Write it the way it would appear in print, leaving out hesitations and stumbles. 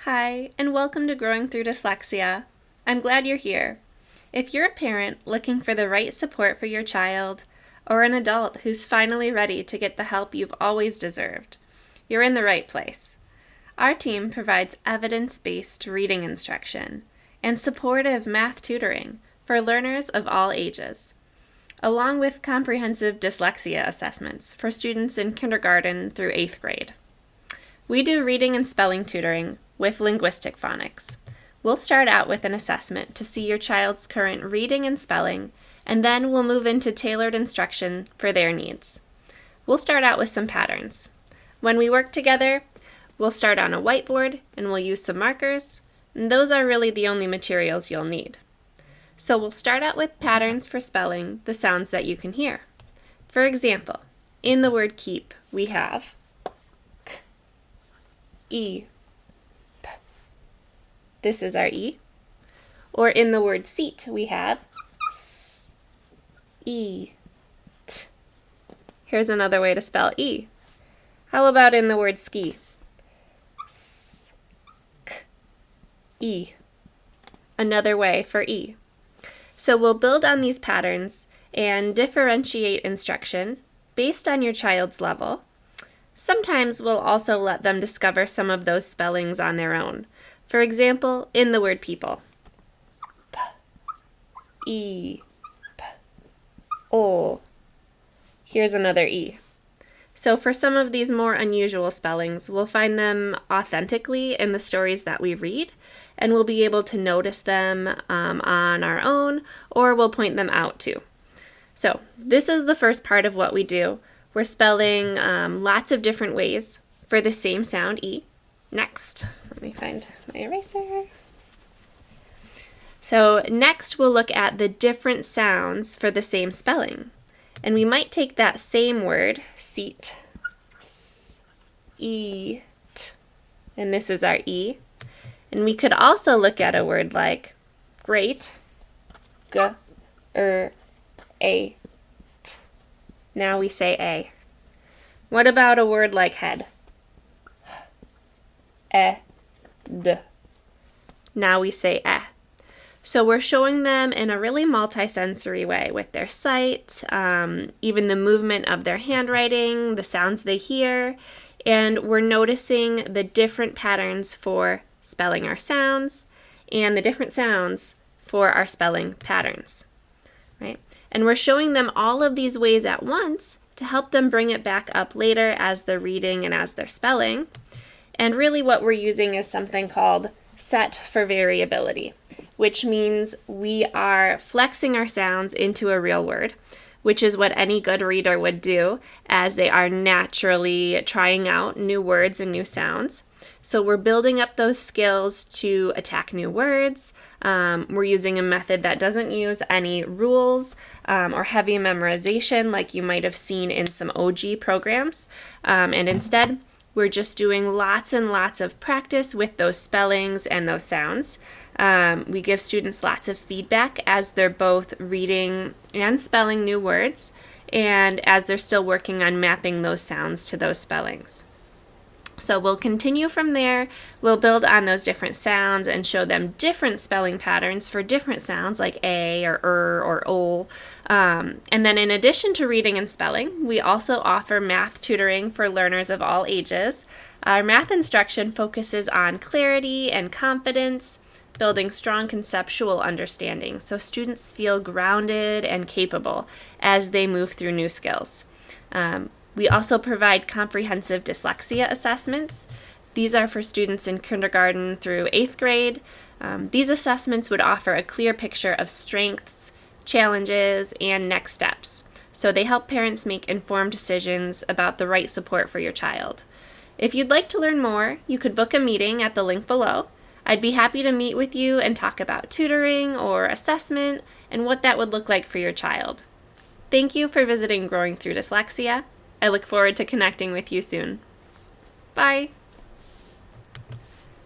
Hi, and welcome to Growing Through Dyslexia. I'm glad you're here. If you're a parent looking for the right support for your child, or an adult who's finally ready to get the help you've always deserved, you're in the right place. Our team provides evidence-based reading instruction and supportive math tutoring for learners of all ages, along with comprehensive dyslexia assessments for students in kindergarten through 8th grade. We do reading and spelling tutoring with linguistic phonics. We'll start out with an assessment to see your child's current reading and spelling, and then we'll move into tailored instruction for their needs. We'll start out with some patterns. When we work together, we'll start on a whiteboard and we'll use some markers, and those are really the only materials you'll need. So we'll start out with patterns for spelling the sounds that you can hear. For example, in the word keep, we have k, e, p. This is our E. Or in the word seat, we have s, e, t. Here's another way to spell E. How about in the word ski? S, k, e. Another way for E. So we'll build on these patterns and differentiate instruction based on your child's level. Sometimes we'll also let them discover some of those spellings on their own. For example, in the word people. P, E, P, O. Here's another E. So for some of these more unusual spellings, we'll find them authentically in the stories that we read, and we'll be able to notice them on our own, or we'll point them out too. So this is the first part of what we do. We're spelling lots of different ways for the same sound, E. Next, let me find my eraser. So next we'll look at the different sounds for the same spelling. And we might take that same word, seat, s, e, t, and this is our E. And we could also look at a word like great, g, a, t. Now we say A. What about a word like head? D. Now we say eh. So we're showing them in a really multisensory way with their sight, even the movement of their handwriting, the sounds they hear, and we're noticing the different patterns for spelling our sounds and the different sounds for our spelling patterns, right? And we're showing them all of these ways at once to help them bring it back up later as they're reading and as they're spelling. And really what we're using is something called set for variability, which means we are flexing our sounds into a real word, which is what any good reader would do as they are naturally trying out new words and new sounds. So we're building up those skills to attack new words. We're using a method that doesn't use any rules or heavy memorization like you might have seen in some OG programs. And instead, we're just doing lots and lots of practice with those spellings and those sounds. We give students lots of feedback as they're both reading and spelling new words, and as they're still working on mapping those sounds to those spellings. So we'll continue from there. We'll build on those different sounds and show them different spelling patterns for different sounds like A or or O. And then in addition to reading and spelling, we also offer math tutoring for learners of all ages. Our math instruction focuses on clarity and confidence, building strong conceptual understanding so students feel grounded and capable as they move through new skills. We also provide comprehensive dyslexia assessments. These are for students in kindergarten through 8th grade. These assessments would offer a clear picture of strengths, challenges, and next steps. So they help parents make informed decisions about the right support for your child. If you'd like to learn more, you could book a meeting at the link below. I'd be happy to meet with you and talk about tutoring or assessment and what that would look like for your child. Thank you for visiting Growing Through Dyslexia. I look forward to connecting with you soon. Bye!